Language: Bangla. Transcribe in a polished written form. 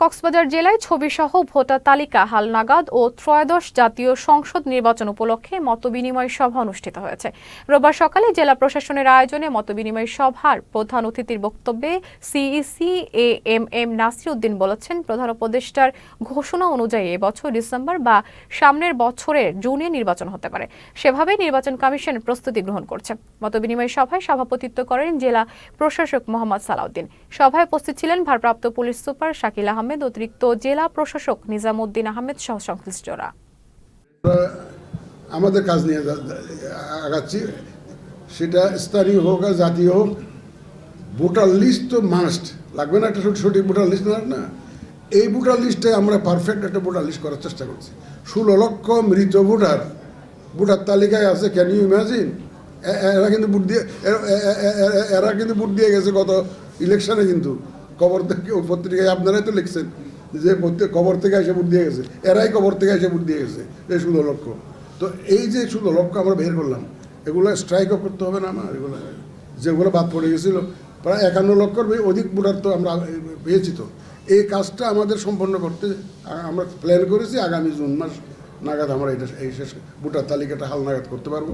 কক্সবাজার জেলায় ছবিসহ ভোটার তালিকা হালনাগাদ ও ত্রয়োদশ জাতীয় সংসদ নির্বাচন উপলক্ষে মতবিনিময় সভা অনুষ্ঠিত হয়েছে। রোববার সকালে জেলা প্রশাসনের আয়োজনে মতবিনিময় সভার প্রধান অতিথির বক্তব্যে সিইসি এএমএম নাসির উদ্দিন বলেছেন, প্রধান উপদেষ্টার ঘোষণা অনুযায়ী এবছর ডিসেম্বর বা সামনের বছরের জুনে নির্বাচন হতে পারে। সেভাবে নির্বাচন কমিশন প্রস্তুতি গ্রহণ করছে। মতবিনিময় সভায় সভাপতিত্ব করেন জেলা প্রশাসক মোহাম্মদ সালাউদ্দিন। সভায় উপস্থিত ছিলেন ভারপ্রাপ্ত পুলিশ সুপার শাকিল আহমেদ, অতিরিক্ত জেলা প্রশাসক নিজামুদ্দিন আহমেদ সহ সংশ্লিষ্টরা। আমাদের কাজ নিয়ে আগাচ্ছি, সেটা স্থানীয় হোক আর জাতীয় হোক। ভোটার লিস্ট তো মাস্ট লাগবে না, একটা সঠিক ভোটার লিস্ট না। এই ভোটার লিস্টে আমরা পারফেক্ট একটা ভোটার লিস্ট করার চেষ্টা করছি। 16 লক্ষ মৃত ভোটার তালিকায় আছে। Can you imagine? এরা কিন্তু ভোট দিয়ে গেছে গত ইলেকশনে। কিন্তু খবর থেকে পত্রিকায় আপনারাই তো লিখছেন যে খবর থেকে এসে ভোট দিয়ে গেছে, এরাই খবর থেকে এসে ভোট দিয়ে গেছে এই 16 লক্ষ। তো এই যে 16 লক্ষ আমরা বের করলাম, এগুলো স্ট্রাইক আপ করতে হবে না আমার। এগুলো যেগুলো বাদ পড়ে গেছিলো, প্রায় 51 লক্ষর অধিক ভোটার তো আমরা পেয়েছি। তো এই কাজটা আমাদের সম্পন্ন করতে আমরা প্ল্যান করেছি। আগামী জুন মাস নাগাদ আমরা এই শেষ ভোটার তালিকাটা হালনাগাদ করতে পারবো।